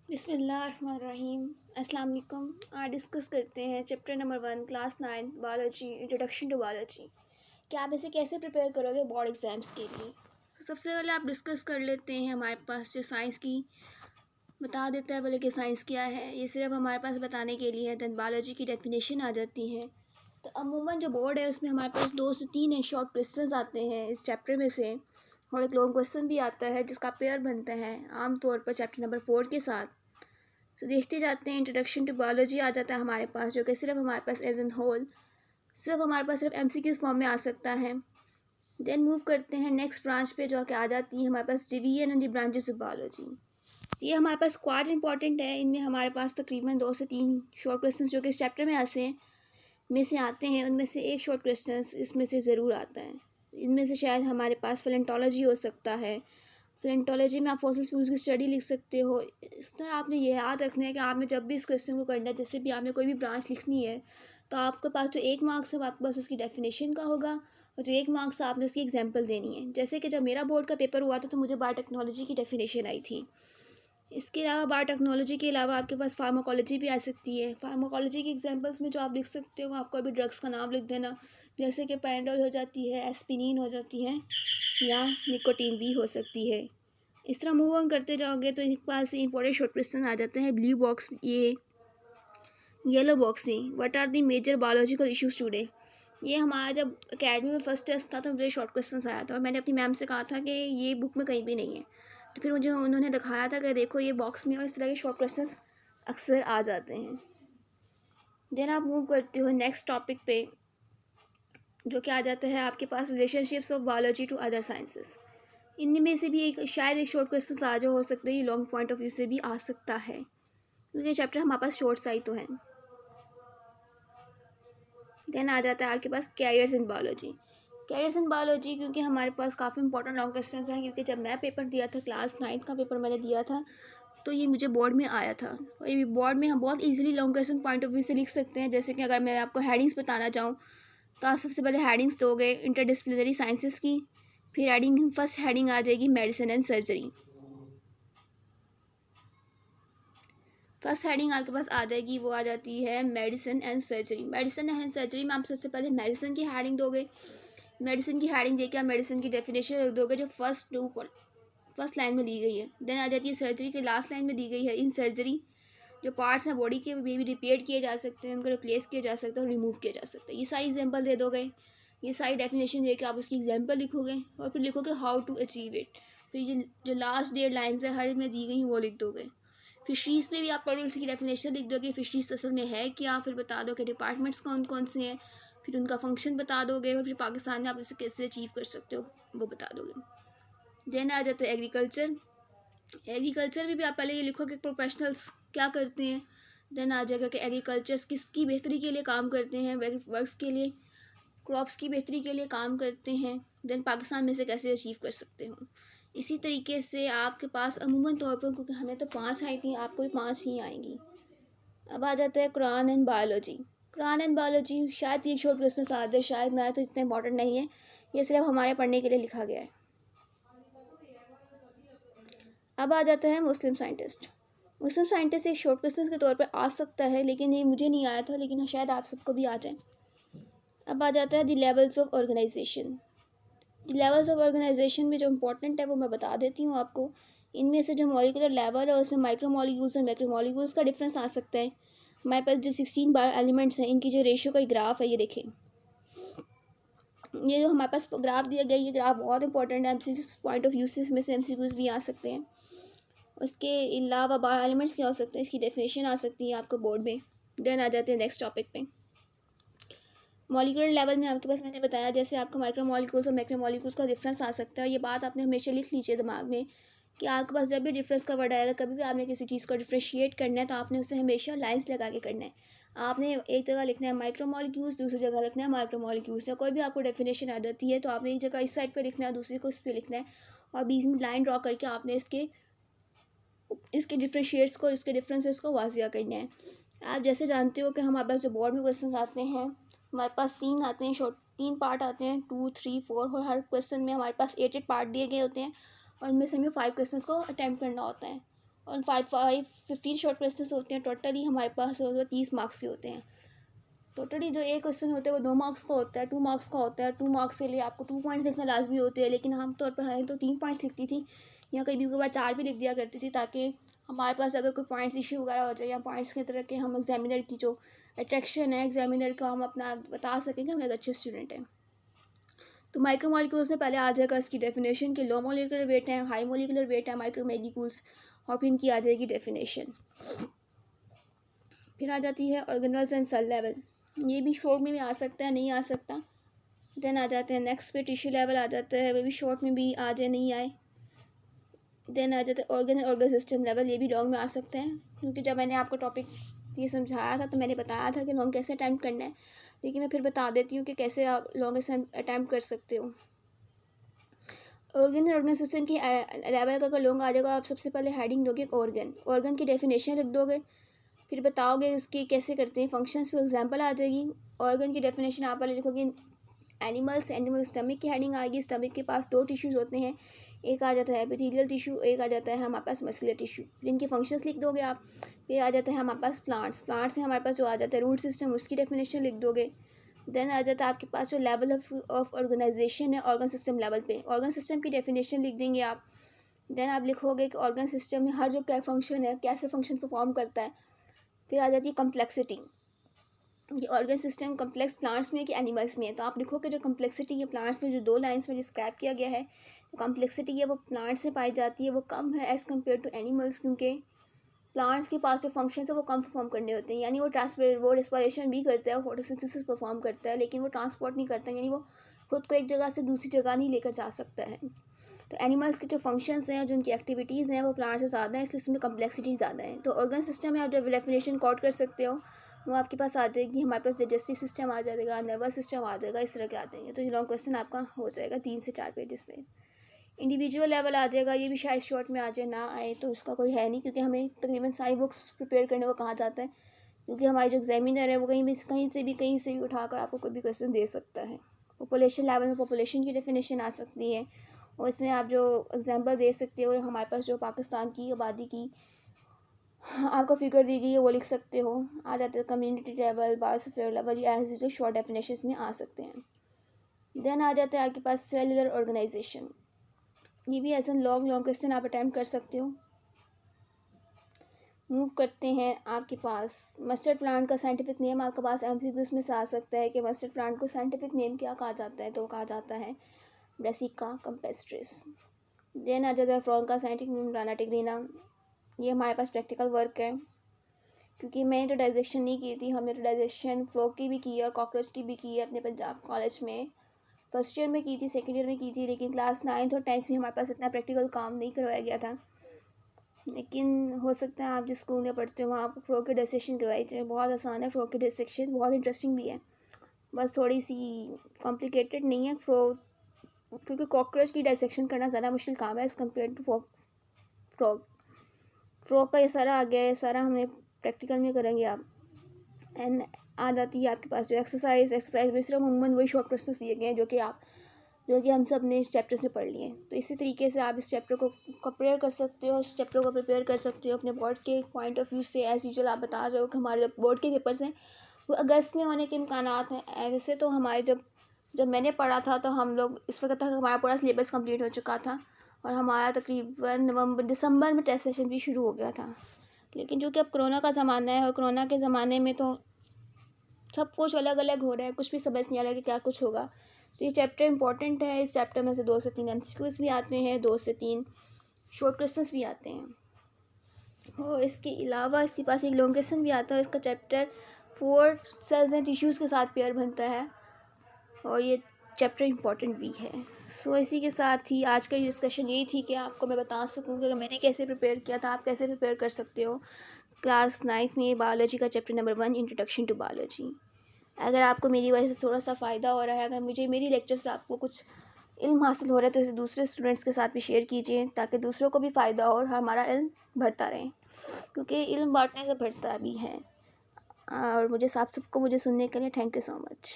बिस्मिल्लाहिर्रहमानिर्रहीम। अस्सलाम वालेकुम। आज डिस्कस करते हैं chapter number 1 class 9 biology introduction to biology कि आप इसे कैसे प्रिपेयर करोगे बोर्ड एग्ज़ाम्स के लिए। तो सबसे पहले आप डिस्कस कर लेते हैं हमारे पास जो साइंस की बता देता है बोले कि साइंस क्या है। ये सिर्फ हमारे पास बताने के लिए है। दैन बायोलॉजी की डेफिनेशन आ जाती है। तो अमूमन जो बोर्ड है उसमें हमारे पास 2 से 3 शॉर्ट क्वेश्चंस आते हैं इस चैप्टर में से, और एक लॉन्ग क्वेश्चन भी आता है जिसका पेयर बनता है आमतौर पर चैप्टर नंबर 4 के साथ। तो देखते जाते हैं। इंट्रोडक्शन टू बायोलॉजी आ जाता है हमारे पास, जो कि सिर्फ हमारे पास एज एन होल हमारे पास सिर्फ MCQs फॉर्म में आ सकता है। देन मूव करते हैं नेक्स्ट ब्रांच पे, जो कि आ जाती है हमारे पास division and the branches of biology. ये हमारे पास क्वाइट इंपॉर्टेंट है। इनमें हमारे पास तकरीबन 2 से 3 शॉर्ट क्वेश्चन जो कि इस चैप्टर में से आते हैं, उनमें से एक शॉर्ट क्वेश्चन इसमें से ज़रूर आता है। इनमें से शायद हमारे पास फेलेंटोलॉजी हो सकता है। फेलेंटोलॉजी में आप फॉसिल फ्यूल्स की स्टडी लिख सकते हो। इस तरह आपने ये याद रखना है कि आपने जब भी इस क्वेश्चन को करना है, जैसे भी आपने कोई भी ब्रांच लिखनी है, तो आपके पास जो 1 मार्क्स है वो आपके पास उसकी डेफिनेशन का होगा, और जो 1 मार्क्स है आपने उसकी एग्जांपल देनी है। जैसे कि जब मेरा बोर्ड का पेपर हुआ था तो मुझे बायोटेक्नोलॉजी की डेफिनेशन आई थी। इसके अलावा बायोटेक्नोलॉजी के अलावा आपके पास फार्माकोलॉजी भी आ सकती है। फार्माकोलॉजी की एग्जांपल्स में जो आप लिख सकते हो, आप कोई भी ड्रग्स का नाम लिख देना, जैसे कि पैराडोल हो जाती है, एस्पिरिन हो जाती है, या निकोटीन भी हो सकती है। इस तरह मूव ऑन करते जाओगे तो एक पास इंपॉर्टेंट शॉर्ट क्वेश्चन आ जाते हैं ब्लू बॉक्स, ये येलो बॉक्स में। What are the major biological issues today. ये हमारा जब अकेडमी में फर्स्ट टेस्ट था तो मुझे शॉर्ट क्वेश्चन आया था, और मैंने अपनी मैम से कहा था कि ये बुक में कहीं भी नहीं है। तो फिर मुझे उन्होंने दिखाया था कि देखो ये बॉक्स में, और इस तरह के शॉर्ट क्वेश्चन अक्सर आ जाते हैं। देन आप मूव करते हो नेक्स्ट टॉपिक पे, जो कि आ जाता है आपके पास relationships of biology to other sciences. इनमें से भी एक शायद एक शॉर्ट क्वेश्चन आ जो हो सकता है, ये लॉन्ग पॉइंट ऑफ व्यू से भी आ सकता है, क्योंकि चैप्टर हमारे पास शॉर्ट सा ही तो है। देन आ जाता है आपके पास careers in biology. Careers in biology क्योंकि हमारे पास काफ़ी इंपॉर्टेंट लॉन्ग क्वेश्चन हैं, क्योंकि जब मैं पेपर दिया था क्लास 9 का पेपर मैंने दिया था, तो ये मुझे बोर्ड में आया था। और ये बोर्ड में हम बहुत easily long question point of view से लिख सकते हैं। जैसे कि अगर मैं आपको हेडिंग्स बताना चाहूँ, तो आप सबसे पहले हेडिंग्स दोगे इंटरडिसिप्लिनरी साइंसेस की, फिर हेडिंग फर्स्ट हेडिंग आ जाएगी medicine and surgery. First heading आपके पास आ जाएगी, वो आ जाती है medicine and surgery. Medicine and surgery में आप सबसे पहले मेडिसिन की हेडिंग दोगे। मेडिसिन की हेडिंग देके आप मेडिसिन की डेफिनेशन लिख दोगे, जो फर्स्ट लाइन में दी गई है। देन आ जाती है सर्जरी की लास्ट लाइन में दी गई है इन सर्जरी जो पार्ट्स हैं बॉडी के भी रिपेयर किए जा सकते हैं, उनको रिप्लेस किया जा सकता है और रिमूव किया जा सकता है। ये सारी एग्जांपल दे दोगे, ये सारी डेफिनेशन दे के आप उसकी एग्जांपल लिखोगे, और फिर लिखोगे हाउ टू अचीव इट। फिर ये जो लास्ट 1.5 लाइन्स है हर में दी गई वो लिख दोगे। फिशरीज़ में भी आप पहले उसकी डेफिनेशन लिख दोगे, फिशरीज असल में है क्या, फिर बता दो कि डिपार्टमेंट्स कौन कौन से हैं, फिर उनका फंक्शन बता दोगे, और फिर पाकिस्तान में आप इसे कैसे अचीव कर सकते हो वो बता दोगे। देन आ जाता है एग्रीकल्चर। एग्रीकल्चर में भी आप पहले ये लिखो कि प्रोफेशनल्स क्या करते हैं। देन आ जाएगा कि एग्रीकल्चर किसकी बेहतरी के लिए काम करते हैं, वर्क्स के लिए, क्रॉप्स की बेहतरी के लिए काम करते हैं। देन पाकिस्तान में से कैसे अचीव कर सकते हो। इसी तरीके से आपके पास अमूमन तौर पर, क्योंकि हमें तो 5 आई थी, आपको भी 5 ही आएंगी। अब आ जाता है Quran and biology. Quran and biology शायद ये शॉर्ट क्वेश्चन आ जाए, शायद ना, तो इतना इंपॉर्टेंट नहीं है, ये सिर्फ हमारे पढ़ने के लिए लिखा गया है। अब आ जाता है मुस्लिम साइंटिस्ट। मुस्लिम साइंटिस्ट एक शॉर्ट क्वेश्चन के तौर पर आ सकता है, लेकिन ये मुझे नहीं आया था, लेकिन शायद आप सबको भी आ जाए। अब आ जाता है the levels of organisation. The levels of organisation में जो इंपॉर्टेंट है वो मैं बता देती हूँ आपको। इनमें से जो मॉलिकुलर लेवल है उसमें माइक्रोमॉलिक्यूल्स और मैक्रोमॉलिक्यूल्स का डिफरेंस आ सकता है। हमारे पास जो 16 बायो एलिमेंट्स हैं, इनकी जो रेशियो का ग्राफ है, ये देखें। ये जो हमारे पास ग्राफ दिया गया, ये ग्राफ बहुत इंपॉर्टेंट है। MCQ पॉइंट ऑफ व्यू से इसमें से MCQs भी आ सकते हैं। उसके अलावा बायो एलिमेंट्स क्या हो सकते हैं, इसकी डेफिनेशन आ सकती है आपको बोर्ड में। देन आ जाते हैं नेक्स्ट टॉपिक पे। मॉलिकुलर लेवल में आपके पास मैंने बताया, जैसे आपको माइक्रोमॉलिक्यूल्स और मैक्रोमॉलिक्यूल्स का डिफरेंस आ सकता है। ये बात आपने हमेशा लिख लीजिए दिमाग में कि आपके पास जब भी डिफरेंस का वर्ड आएगा, कभी भी आपने किसी चीज़ को डिफ्रेशिएट करना है, तो आपने उसे हमेशा लाइंस लगा के करना है। आपने एक जगह लिखना है माइक्रोमॉलिक्यूल्स, दूसरी जगह लिखना है माइक्रोमॉलिक्यूल्स, या कोई भी आपको डेफिनेशन आ जाती है तो आपने एक जगह इस साइड पर लिखना है, दूसरी को इस पर लिखना है, और बीच में लाइन ड्रॉ करके आपने इसके डिफ्रेंशिएट्स को, इसके डिफरेंसेस को वाजिया करना है। आप जैसे जानते हो कि हमारे पास जो बोर्ड में क्वेश्चन आते हैं, हमारे पास 3 आते हैं, शॉर्ट 3 पार्ट आते हैं, 2, 3, 4, और हर क्वेश्चन में हमारे पास 8 पार्ट दिए गए होते हैं, और इनमें से हमें 5 क्वेश्चन को अटैम्प्ट करना होता है। और 15 शॉर्ट क्वेश्चन होते हैं। टोटली हमारे पास 30 मार्क्स के होते हैं। टोटली जो एक क्वेश्चन होता है वो 2 मार्क्स का होता है, 2 मार्क्स का होता है। 2 मार्क्स के लिए आपको 2 पॉइंट्स लिखना लाजमी होते हैं, लेकिन आमतौर पर है तो 3 पॉइंट्स लिखती थी, या कभी कभार 4 भी लिख दिया करती थी, ताकि हमारे पास अगर कोई पॉइंट्स इशू वगैरह हो जाए या पॉइंट्स की तरह के हम एग्जामिनर की जो अट्रैक्शन है एग्जामिनर का, हम अपना बता सकें कि हम एक अच्छे स्टूडेंट हैं। तो माइक्रोमोलिक्यूल्स में पहले आ जाएगा इसकी डेफिनेशन कि लो मोलिकुलर वेट है, हाई मोलिकुलर वेट है माइक्रोमोलिक्यूल्स, और फिर इनकी आ जाएगी डेफिनेशन। फिर आ जाती है ऑर्गेनल्स एंड सेल लेवल, ये भी शॉर्ट में भी आ सकता है, नहीं आ सकता। देन आ जाते हैं नेक्स्ट पे टिश्यू लेवल आ जाता है, वो भी शॉर्ट में भी आ जाए नहीं आए। देन आ जाता है organ and organ system level, ये भी लॉन्ग में आ सकते हैं, क्योंकि जब मैंने आपको टॉपिक ये समझाया था तो मैंने बताया था कि लॉन्ग कैसे अटैम्प्ट करना है, लेकिन मैं फिर बता देती हूँ कि कैसे आप लॉन्ग अटैम्प्ट कर सकते हो। ऑर्गन एंड ऑर्गन सिस्टम की लेवल का अगर लॉन्ग आ जाएगा, आप सबसे पहले हेडिंग दोगे ऑर्गन की डेफिनेशन लिख दोगे, फिर बताओगे उसकी कैसे करते हैं फंक्शंस पे एग्जांपल आ जाएगी। ऑर्गन की डेफिनेशन आप पहले लिखोगे एनिमल स्टमक की हेडिंग आएगी। स्टमक के पास 2 टिश्यूज़ होते हैं, एक आ जाता है एपिथेलियल टिश्यू, एक आ जाता है हमारे पास मस्कुलर टिश्यू। फिर इनके फंक्शंस लिख दोगे आप। फिर आ जाता है हमारे पास प्लांट्स में हमारे पास जो आ जाता है रूट सिस्टम, उसकी डेफिनेशन लिख दोगे। देन आ जाता है आपके पास जो लेवल ऑफ ऑर्गेनाइजेशन है ऑर्गन सिस्टम लेवल पे, ऑर्गन सिस्टम की डेफिनेशन लिख देंगे आप। देन आप लिखोगे कि ऑर्गन सिस्टम में हर जो क्या फंक्शन है कैसे फंक्शन परफॉर्म करता है। फिर आ जाती है कम्प्लेक्सिटी, ये ऑर्गन सिस्टम कम्प्लेक्स प्लांट्स में कि एनिमल्स में है, तो आप लिखो कि जो कम्प्लेक्सिटी है प्लांट्स में जो 2 लाइंस में डिस्क्राइब किया गया है, तो कम्प्लेक्सिटी है वो प्लांट्स में पाई जाती है, वो कम है एज़ कम्पेयर टू एनिमल्स, क्योंकि प्लांट्स के पास जो फंक्शंस है वो कम परफॉर्म करने होते हैं। यानी वो रिस्पायरेशन भी करता है, फोटोसिंथेसिस परफॉर्म करता है, लेकिन वो ट्रांसपोर्ट नहीं करता, यानी वो खुद को एक जगह से दूसरी जगह नहीं लेकर जा सकता है। तो एनिमल्स के जो फंक्शंस हैं, जो उनकी एक्टिविटीज़ हैं, वो प्लांट्स से ज़्यादा है, इसलिए इसमें कम्प्लेक्सिटी ज़्यादा है। तो ऑर्गन सिस्टम में आप जब डेफिनेशन कोट कर सकते हो, वो आपके पास आ जाएगी, हमारे पास डाइजेस्टिव सिस्टम आ जाएगा, नर्वस सिस्टम आ जाएगा, इस तरह के आ जाएंगे। तो ये लॉन्ग क्वेश्चन आपका हो जाएगा 3 से 4 पेजेस में। इंडिविजुअल लेवल आ जाएगा, ये भी शायद शॉर्ट में आ जाए ना आए तो उसका कोई है नहीं, क्योंकि हमें तकरीबन सारी बुक्स प्रिपेयर करने को कहा जाता है, क्योंकि हमारे जो एग्जामिनर है वो कहीं से भी उठाकर आपको कोई भी क्वेश्चन दे सकता है। पॉपुलेशन लेवल में पॉपुलेशन की डेफिनेशन आ सकती है, और इसमें आप जो एग्जांपल दे सकते हो, हमारे पास जो पाकिस्तान की आबादी की आपको फिगर दी गई है वो लिख सकते हो। आ जाते हैं कम्युनिटी लेवल, बायोस्फीयर लेवल, या ऐसे जो शॉर्ट डेफिनेशन में आ सकते हैं। देन आ जाता है आपके पास सेलुलर ऑर्गेनाइजेशन, ये भी ऐसा लॉन्ग क्वेश्चन आप अटैम्प्ट कर सकते हो। मूव करते हैं आपके पास मस्टर्ड प्लांट का साइंटिफिक नेम आपके पास एमसीक्यूज में से आ सकता है कि मस्टर्ड प्लांट को साइंटिफिक नेम क्या कहा जाता है, तो कहा जाता है ब्रेसिका कैम्पेस्ट्रिस। देन आ जाता है फ्रॉग का साइंटिफिक नेम राना टिग्रीना। ये हमारे पास प्रैक्टिकल वर्क है, क्योंकि मैंने तो डाइजेशन नहीं की थी, हमने तो डाइजेशन फ्रॉग की भी की है और कॉकरोच की भी की है अपने पंजाब कॉलेज में। फर्स्ट ईयर में की थी, सेकेंड ईयर में की थी, लेकिन क्लास 9th और 10th में हमारे पास इतना प्रैक्टिकल काम नहीं करवाया गया था। लेकिन हो सकता है आप जिस स्कूल में पढ़ते हो वहाँ आपको फ्रॉग की डाइसेक्शन करवाई जाए, बहुत आसान है फ्रॉग की डाइसेक्शन, बहुत इंटरेस्टिंग भी है, बस थोड़ी सी कॉम्प्लिकेटेड नहीं है फ्रॉग, क्योंकि कॉकरोच की डाइसेक्शन करना ज़्यादा मुश्किल काम है as compare to frog. Frog का ये सारा आ गया है, सारा हमने प्रैक्टिकल में करेंगे आप। एंड आ जाती है आपके पास जो एक्सरसाइज में सिर्फ अमूमन वही शॉर्ट क्वेश्चन दिए गए हैं जो कि हम सब ने इस चैप्टर्स में पढ़ लिए हैं। तो इसी तरीके से आप इस चैप्टर को प्रिपेयर कर सकते हो, इस चैप्टर को प्रिपेयर कर सकते हो अपने बोर्ड के पॉइंट ऑफ व्यू से। एज़ यूजुअल आप बता रहे हो कि हमारे जो बोर्ड के पेपर्स हैं वो अगस्त में होने के इम्कानात हैं। वैसे तो हमारे जब मैंने पढ़ा था तो हम लोग इस वक्त तक हमारा पूरा सिलेबस कंप्लीट हो चुका था, और हमारा तकरीबन दिसंबर में टेस्ट सेशन भी शुरू हो गया था। लेकिन जो कि अब कोरोना का ज़माना है, और कोरोना के ज़माने में तो सब कुछ अलग अलग हो रहा है, कुछ भी समझ नहीं आ रहा है कि क्या कुछ होगा। तो ये चैप्टर इंपॉर्टेंट है, इस चैप्टर में से 2 से 3 एमसीक्यूज़ भी आते हैं, 2 से 3 शॉर्ट क्वेश्चंस भी आते हैं, और इसके अलावा इसके पास एक लॉन्ग क्वेश्चन भी आता है। इसका चैप्टर 4 सेल्स एंड टिश्यूज़ के साथ पेयर बनता है, और ये चैप्टर इंपॉर्टेंट भी है। सो इसी के साथ ही आज का डिस्कशन यही थी कि आपको मैं बता सकूँ कि मैंने कैसे प्रिपेयर किया था, आप कैसे प्रिपेयर कर सकते हो क्लास 9th में बायोलॉजी का chapter number 1 introduction to biology. अगर आपको मेरी वजह से थोड़ा सा फ़ायदा हो रहा है, अगर मेरी लेक्चर से आपको कुछ इल्म हासिल हो रहा है, तो इसे दूसरे स्टूडेंट्स के साथ भी शेयर कीजिए, ताकि दूसरों को भी फ़ायदा हो और हमारा इल्म बढ़ता रहे, क्योंकि इल्म बांटने से बढ़ता भी है। और मुझे सबको मुझे सुनने के लिए थैंक यू सो मच।